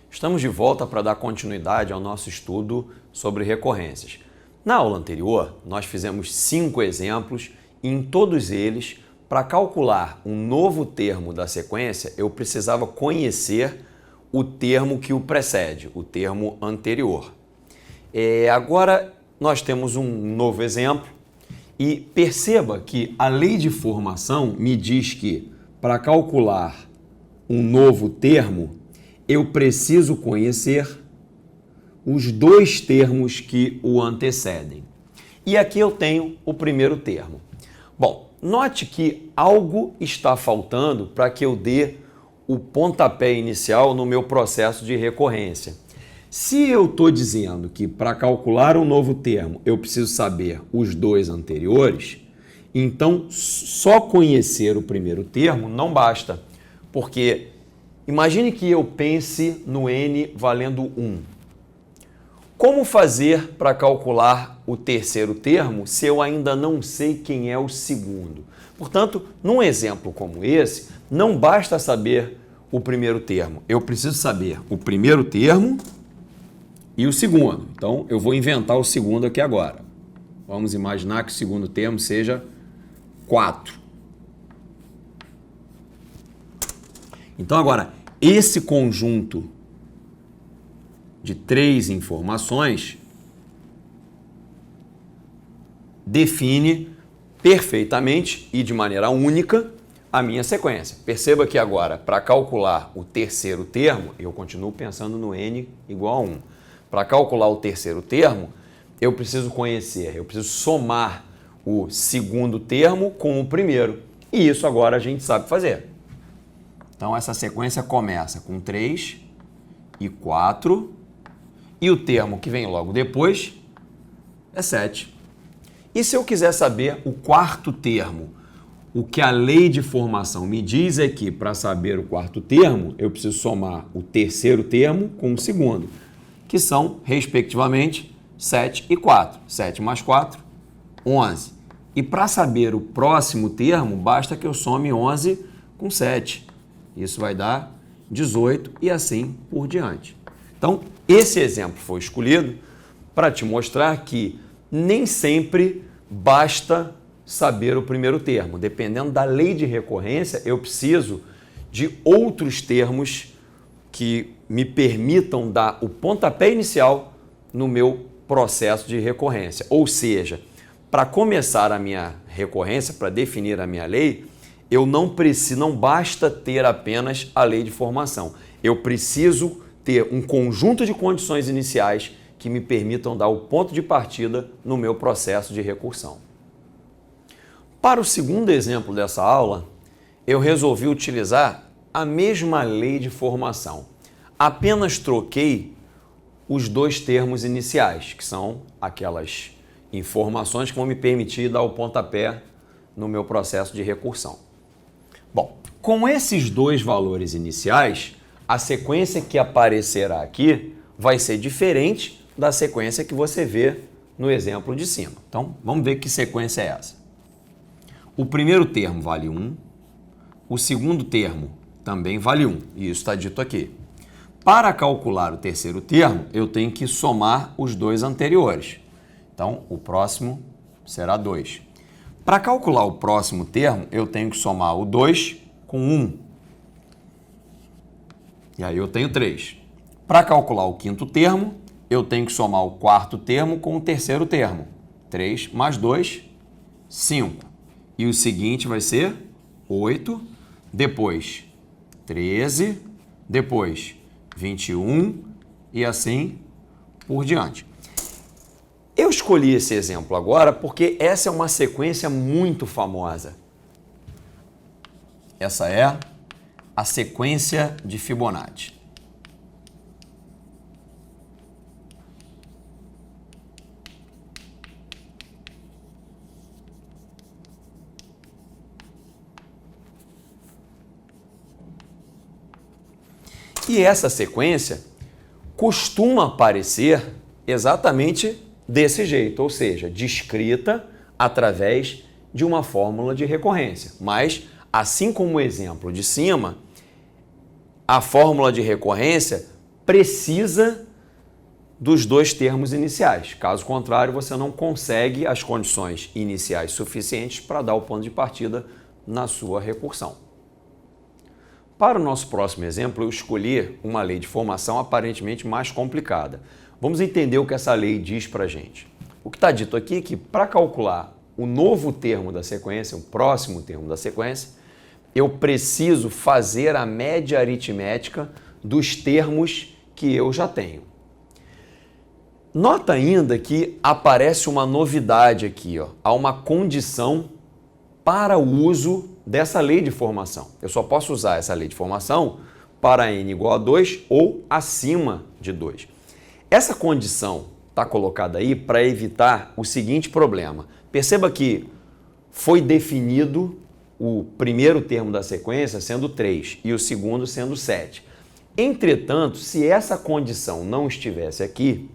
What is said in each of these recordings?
Estamos de volta para dar continuidade ao nosso estudo sobre recorrências. Na aula anterior, nós fizemos 5 exemplos e em todos eles, para calcular um novo termo da sequência, eu precisava conhecer o termo que o precede, o termo anterior. Agora nós temos um novo exemplo e perceba que a lei de formação me diz que para calcular um novo termo, eu preciso conhecer os 2 termos que o antecedem. E aqui eu tenho o primeiro termo. Bom, note que algo está faltando para que eu dê o pontapé inicial no meu processo de recorrência. Se eu estou dizendo que para calcular um novo termo eu preciso saber os 2 anteriores, então só conhecer o primeiro termo não basta, porque imagine que eu pense no n valendo 1. Como fazer para calcular o terceiro termo se eu ainda não sei quem é o segundo? Portanto, num exemplo como esse, não basta saber o primeiro termo. Eu preciso saber o primeiro termo e o segundo. Então, eu vou inventar o segundo aqui agora. Vamos imaginar que o segundo termo seja 4. Então, agora, esse conjunto de 3 informações define perfeitamente e de maneira única a minha sequência. Perceba que agora, para calcular o terceiro termo, eu continuo pensando no n igual a 1. Para calcular o terceiro termo, eu preciso conhecer, eu preciso somar o segundo termo com o primeiro. E isso agora a gente sabe fazer. Então, essa sequência começa com 3 e 4, e o termo que vem logo depois é 7. E se eu quiser saber o quarto termo, o que a lei de formação me diz é que, para saber o quarto termo, eu preciso somar o terceiro termo com o segundo, que são, respectivamente, 7 e 4. 7 mais 4, 11. E para saber o próximo termo, basta que eu some 11 com 7. Isso vai dar 18 e assim por diante. Então, esse exemplo foi escolhido para te mostrar que nem sempre basta saber o primeiro termo. Dependendo da lei de recorrência, eu preciso de outros termos que me permitam dar o pontapé inicial no meu processo de recorrência. Ou seja, para começar a minha recorrência, para definir a minha lei, não basta ter apenas a lei de formação. Eu preciso ter um conjunto de condições iniciais que me permitam dar o ponto de partida no meu processo de recursão. Para o segundo exemplo dessa aula, eu resolvi utilizar a mesma lei de formação. Apenas troquei os 2 termos iniciais, que são aquelas informações que vão me permitir dar o pontapé no meu processo de recursão. Bom, com esses 2 valores iniciais, a sequência que aparecerá aqui vai ser diferente da sequência que você vê no exemplo de cima. Então, vamos ver que sequência é essa. O primeiro termo vale 1, o segundo termo também vale 1, e isso está dito aqui. Para calcular o terceiro termo, eu tenho que somar os 2 anteriores. Então, o próximo será 2. Para calcular o próximo termo, eu tenho que somar o 2 com 1. E aí eu tenho 3. Para calcular o quinto termo, eu tenho que somar o quarto termo com o terceiro termo. 3 mais 2, 5. E o seguinte vai ser 8, depois 13, depois 21 e assim por diante. Eu escolhi esse exemplo agora porque essa é uma sequência muito famosa. Essa é a sequência de Fibonacci. E essa sequência costuma aparecer exatamente desse jeito, ou seja, descrita através de uma fórmula de recorrência. Mas, assim como o exemplo de cima, a fórmula de recorrência precisa dos dois termos iniciais. Caso contrário, você não consegue as condições iniciais suficientes para dar o ponto de partida na sua recursão. Para o nosso próximo exemplo, eu escolhi uma lei de formação aparentemente mais complicada. Vamos entender o que essa lei diz para a gente. O que está dito aqui é que para calcular o novo termo da sequência, o próximo termo da sequência, eu preciso fazer a média aritmética dos termos que eu já tenho. Nota ainda que aparece uma novidade aqui, ó. Há uma condição para o uso dessa lei de formação. Eu só posso usar essa lei de formação para n igual a 2 ou acima de 2. Essa condição está colocada aí para evitar o seguinte problema. Perceba que foi definido o primeiro termo da sequência sendo 3 e o segundo sendo 7. Entretanto, se essa condição não estivesse aqui,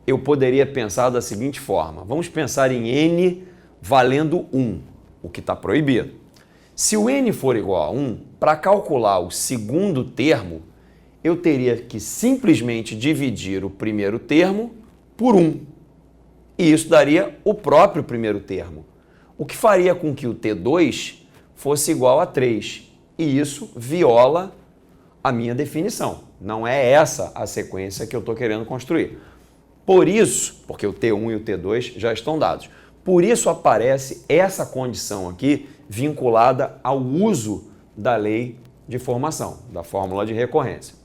eu poderia pensar da seguinte forma. Vamos pensar em n valendo 1, o que está proibido. Se o n for igual a 1, para calcular o segundo termo, eu teria que simplesmente dividir o primeiro termo por 1. E isso daria o próprio primeiro termo, o que faria com que o T2 fosse igual a 3. E isso viola a minha definição. Não é essa a sequência que eu estou querendo construir. Por isso, porque o T1 e o T2 já estão dados, por isso aparece essa condição aqui vinculada ao uso da lei de formação, da fórmula de recorrência.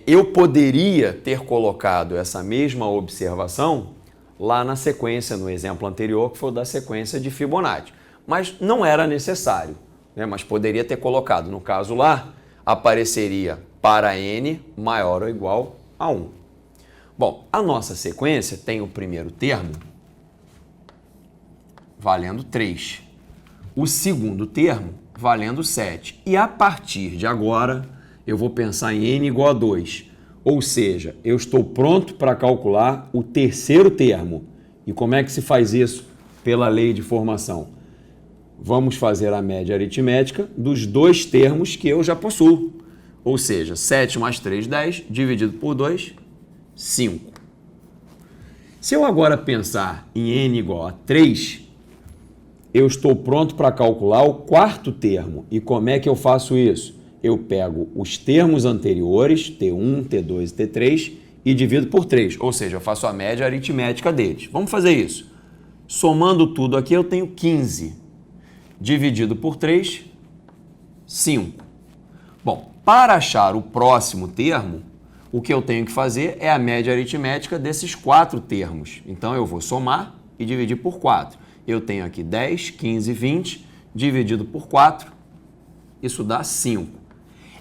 Eu poderia ter colocado essa mesma observação lá na sequência, no exemplo anterior, que foi o da sequência de Fibonacci, mas não era necessário, né? Mas poderia ter colocado. No caso lá, apareceria para n maior ou igual a 1. Bom, a nossa sequência tem o primeiro termo valendo 3, o segundo termo valendo 7. E a partir de agora, eu vou pensar em n igual a 2. Ou seja, eu estou pronto para calcular o terceiro termo. E como é que se faz isso? Pela lei de formação. Vamos fazer a média aritmética dos dois termos que eu já possuo. Ou seja, 7 mais 3, 10, dividido por 2, 5. Se eu agora pensar em n igual a 3, eu estou pronto para calcular o quarto termo. E como é que eu faço isso? Eu pego os termos anteriores, T1, T2 e T3, e divido por 3. Ou seja, eu faço a média aritmética deles. Vamos fazer isso. Somando tudo aqui, eu tenho 15. Dividido por 3, 5. Bom, para achar o próximo termo, o que eu tenho que fazer é a média aritmética desses 4 termos. Então, eu vou somar e dividir por 4. Eu tenho aqui 10, 15, 20, dividido por 4, isso dá 5.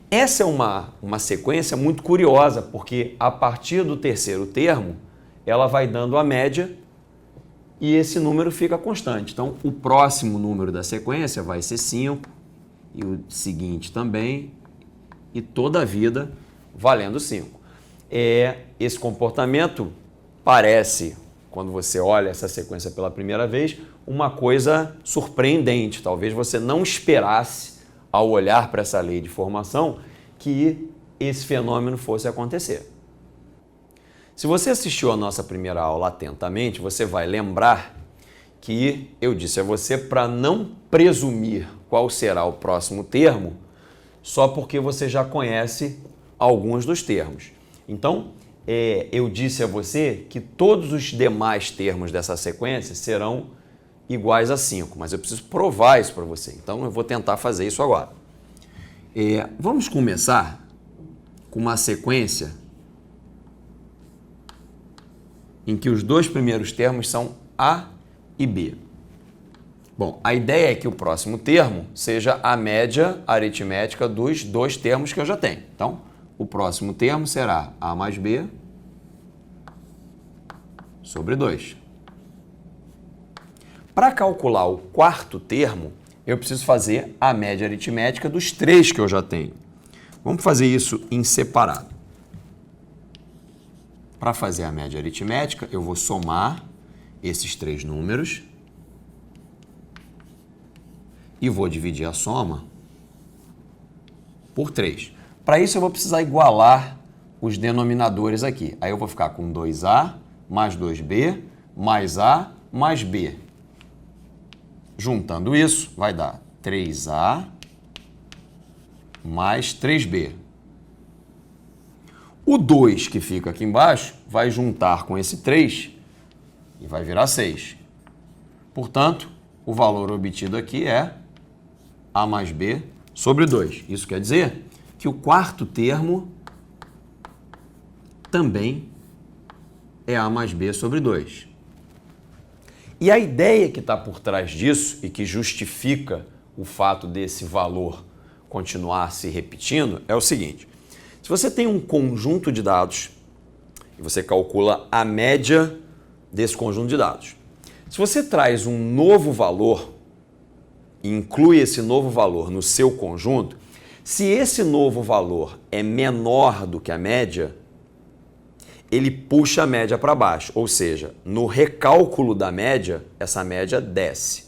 Essa é uma sequência muito curiosa, porque a partir do terceiro termo, ela vai dando a média e esse número fica constante. Então, o próximo número da sequência vai ser 5, e o seguinte também, e toda a vida valendo 5. Esse comportamento parece, quando você olha essa sequência pela primeira vez, uma coisa surpreendente. Talvez você não esperasse, ao olhar para essa lei de formação, que esse fenômeno fosse acontecer. Se você assistiu a nossa primeira aula atentamente, você vai lembrar que eu disse a você para não presumir qual será o próximo termo só porque você já conhece alguns dos termos. Então, eu disse a você que todos os demais termos dessa sequência serão iguais a 5, mas eu preciso provar isso para você. Então, eu vou tentar fazer isso agora. Vamos começar com uma sequência em que os dois primeiros termos são A e B. Bom, a ideia é que o próximo termo seja a média aritmética dos dois termos que eu já tenho. Então, o próximo termo será A mais B sobre 2. Para calcular o quarto termo, eu preciso fazer a média aritmética dos 3 que eu já tenho. Vamos fazer isso em separado. Para fazer a média aritmética, eu vou somar esses 3 números e vou dividir a soma por 3. Para isso, eu vou precisar igualar os denominadores aqui. Aí eu vou ficar com 2A mais 2B mais A mais B. Juntando isso, vai dar 3A mais 3B. O 2 que fica aqui embaixo vai juntar com esse 3 e vai virar 6. Portanto, o valor obtido aqui é A mais B sobre 2. Isso quer dizer que o quarto termo também é A mais B sobre 2. E a ideia que está por trás disso e que justifica o fato desse valor continuar se repetindo é o seguinte. Se você tem um conjunto de dados e você calcula a média desse conjunto de dados, se você traz um novo valor e inclui esse novo valor no seu conjunto, se esse novo valor é menor do que a média, ele puxa a média para baixo, ou seja, no recálculo da média, essa média desce.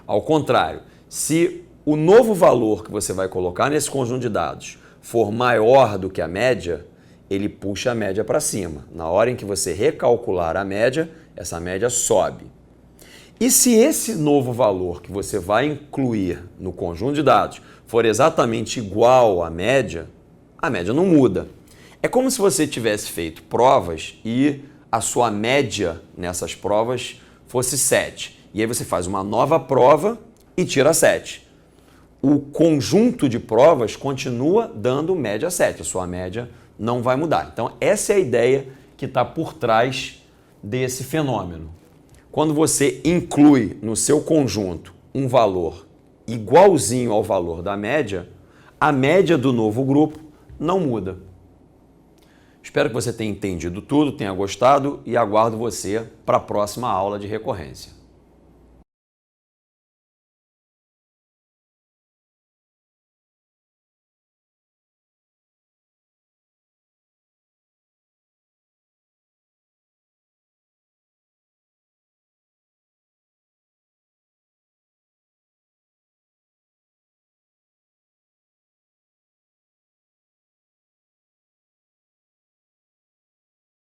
Ao contrário, se o novo valor que você vai colocar nesse conjunto de dados for maior do que a média, ele puxa a média para cima. Na hora em que você recalcular a média, essa média sobe. E se esse novo valor que você vai incluir no conjunto de dados for exatamente igual à média, a média não muda. É como se você tivesse feito provas e a sua média nessas provas fosse 7. E aí você faz uma nova prova e tira 7. O conjunto de provas continua dando média 7. A sua média não vai mudar. Então, essa é a ideia que está por trás desse fenômeno. Quando você inclui no seu conjunto um valor igualzinho ao valor da média, a média do novo grupo não muda. Espero que você tenha entendido tudo, tenha gostado e aguardo você para a próxima aula de recorrência.